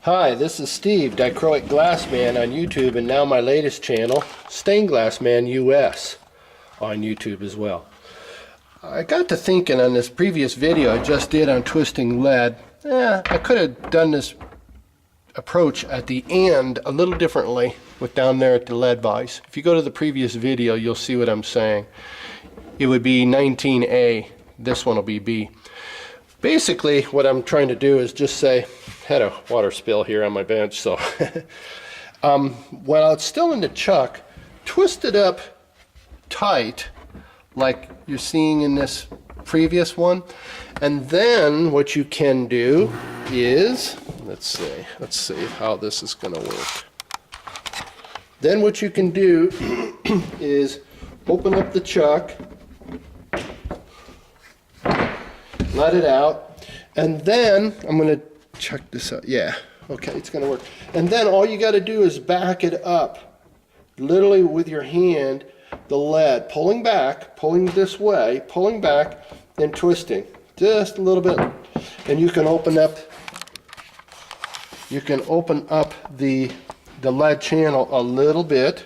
Hi, this is Steve, Dichroic Glass Man on YouTube, and now my latest channel, StainedGlassManUS, on YouTube as well. I got to thinking on this previous video I just did on twisting lead, I could have done this approach at the end a little differently with down there at the lead vise. If you go to the previous video, you'll see what I'm saying. It would be 19A, this one will be B. Basically, what I'm trying to do is just say, had a water spill here on my bench, so while it's still in the chuck, twist it up tight like you're seeing in this previous one, and then what you can do is, let's see how this is going to work. Then what you can do is open up the chuck, let it out, and then I'm going to check this out. Yeah, okay, it's going to work. And then all you got to do is back it up, literally with your hand, the lead, pulling back, pulling this way, pulling back, and twisting just a little bit, and you can open up the lead channel a little bit.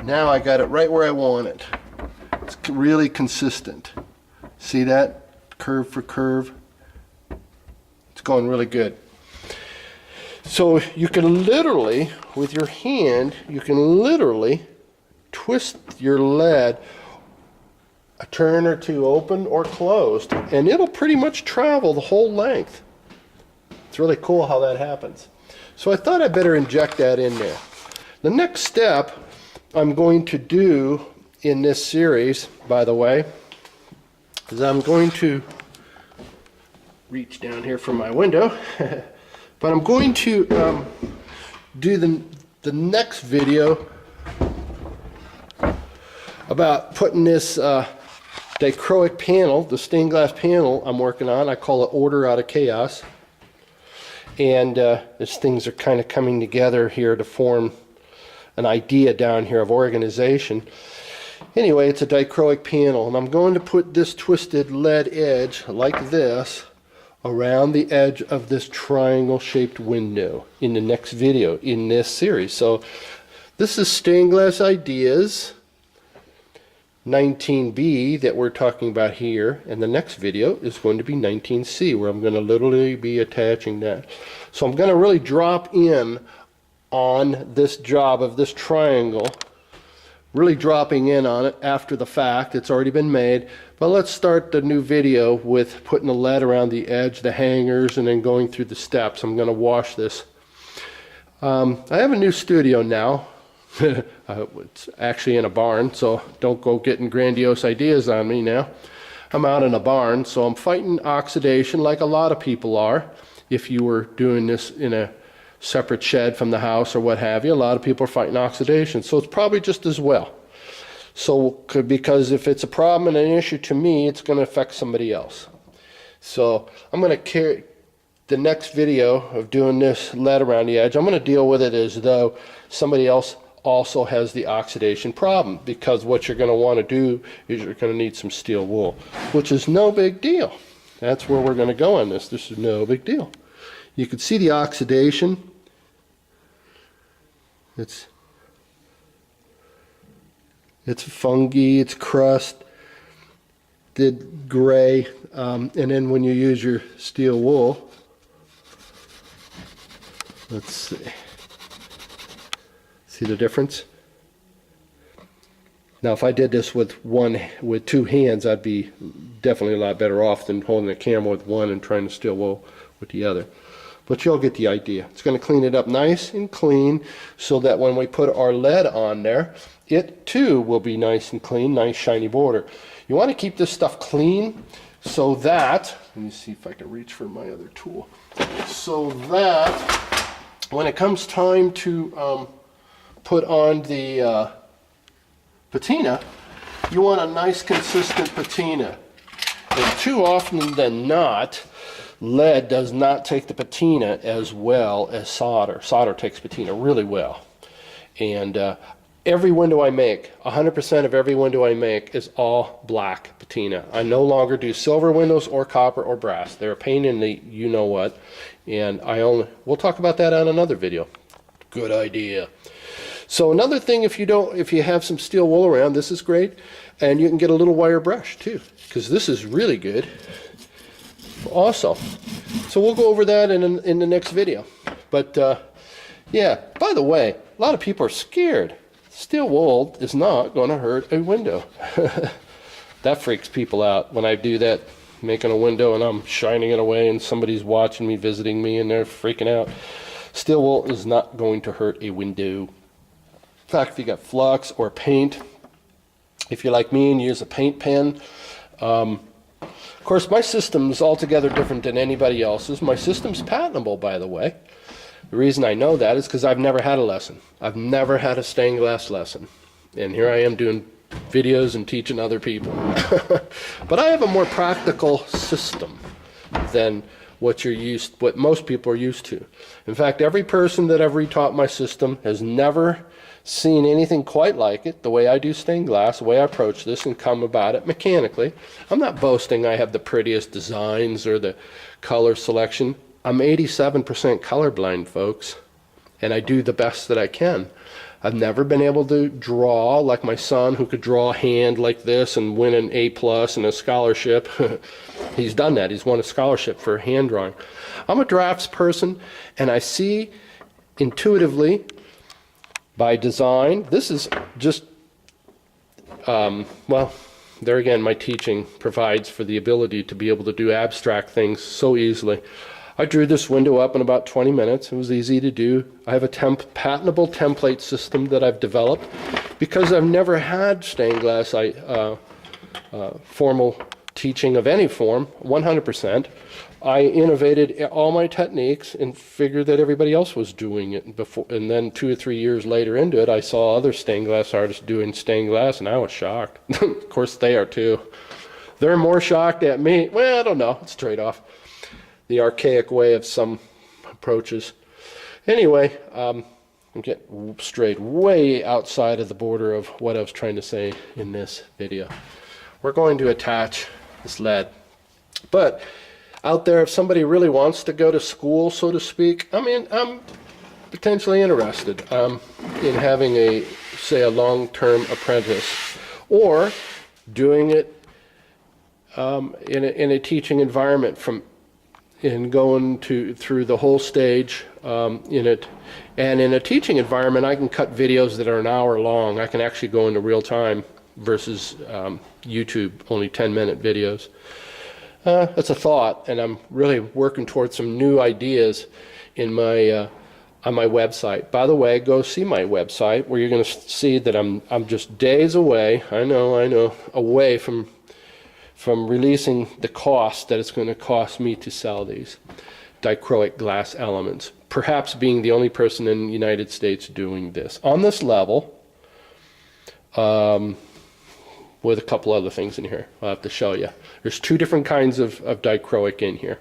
Now I got it right where I want it. It's really consistent. See that? Curve for curve. It's going really good. So you can literally, with your hand, you can literally twist your lead a turn or two open or closed, and it'll pretty much travel the whole length. It's really cool how that happens. So I thought I'd better inject that in there. The next step I'm going to do in this series, by the way, is I'm going to reach down here from my window, but I'm going to do the next video about putting this dichroic panel, the stained glass panel I'm working on. I call it Order Out of Chaos, and as things are kind of coming together here to form an idea down here of organization. Anyway, it's a dichroic panel, and I'm going to put this twisted lead edge like this around the edge of this triangle shaped window in the next video in this series. So this is Stained Glass Ideas 19B that we're talking about here, and the next video is going to be 19C, where I'm going to literally be attaching that. So I'm going to really drop in on this job of this triangle, really dropping in on it after the fact. It's already been made, but let's start the new video with putting the lead around the edge, the hangers, and then going through the steps. I'm going to wash this. I have a new studio now. It's actually in a barn, so don't go getting grandiose ideas on me now. I'm out in a barn, so I'm fighting oxidation like a lot of people are. If you were doing this in a separate shed from the house or what have you, a lot of people are fighting oxidation, so it's probably just as well. So because if it's a problem and an issue to me, it's going to affect somebody else. So I'm going to carry the next video of doing this lead around the edge. I'm going to deal with it as though somebody else also has the oxidation problem, because what you're going to want to do is you're going to need some steel wool, which is no big deal. That's where we're going to go on this. This is no big deal. You can see the oxidation. It's fungi, it's crust, did gray, and then when you use your steel wool, let's see the difference? Now if I did this with two hands, I'd be definitely a lot better off than holding the camera with one and trying to steel wool with the other. But you'll get the idea. It's going to clean it up nice and clean so that when we put our lead on there, it too will be nice and clean, nice shiny border. You want to keep this stuff clean so that, let me see if I can reach for my other tool, so that when it comes time to put on the patina, you want a nice consistent patina. And too often than not, lead does not take the patina as well as solder. Solder takes patina really well. And every window I make, 100% of every window I make is all black patina. I no longer do silver windows or copper or brass. They're a pain in the you-know-what. And we'll talk about that on another video. Good idea. So another thing, if you have some steel wool around, this is great. And you can get a little wire brush too, because this is really good also. So we'll go over that in the next video. But yeah, by the way, a lot of people are scared. Steel wool is not going to hurt a window. That freaks people out when I do that, making a window and I'm shining it away and somebody's watching me, visiting me, and they're freaking out. Steel wool is not going to hurt a window. In fact, if you got flux or paint, if you're like me and use a paint pen, of course my system's altogether different than anybody else's. My system's patentable, by the way. The reason I know that is because I've never had a lesson. I've never had a stained glass lesson. And here I am doing videos and teaching other people. But I have a more practical system than what most people are used to. In fact, every person that I've retaught my system has never seen anything quite like it, the way I do stained glass, the way I approach this and come about it mechanically. I'm not boasting I have the prettiest designs or the color selection. I'm 87% colorblind, folks, and I do the best that I can. I've never been able to draw like my son, who could draw a hand like this and win an A+ and a scholarship. He's done that. He's won a scholarship for hand drawing. I'm a drafts person, and I see intuitively by design. This is just, well, there again, my teaching provides for the ability to be able to do abstract things so easily. I drew this window up in about 20 minutes. It was easy to do. I have a patentable template system that I've developed because I've never had stained glass formal teaching of any form, 100%. I innovated all my techniques and figured that everybody else was doing it before. And then 2 or 3 years later into it, I saw other stained glass artists doing stained glass, and I was shocked. Of course, they are too. They're more shocked at me. Well, I don't know. It's a trade-off. The archaic way of some approaches. Anyway, I'm getting strayed way outside of the border of what I was trying to say in this video. We're going to attach this lead. But out there, if somebody really wants to go to school, so to speak, I mean, I'm potentially interested in having say a long-term apprentice, or doing it in a teaching environment in going through the whole stage in it. And in a teaching environment, I can cut videos that are an hour long. I can actually go into real time versus YouTube, only 10-minute videos. That's a thought, and I'm really working towards some new ideas in my on my website. By the way, go see my website, where you're going to see that I'm just days away. I know, away from releasing the cost that it's going to cost me to sell these dichroic glass elements. Perhaps being the only person in the United States doing this on this level, with a couple other things in here I'll have to show you. There's 2 different kinds of dichroic in here.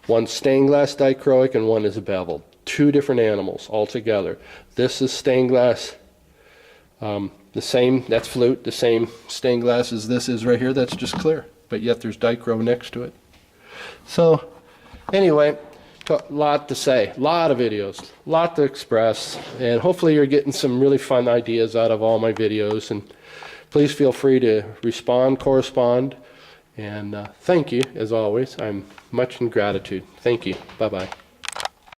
One stained glass dichroic and one is beveled. 2 different animals altogether. This is stained glass. The same, that's flute, the same stained glass as this is right here, that's just clear. But yet there's dichro next to it. So, anyway, a lot to say, a lot of videos, a lot to express, and hopefully you're getting some really fun ideas out of all my videos. And please feel free to respond, correspond, and thank you, as always. I'm much in gratitude. Thank you. Bye-bye.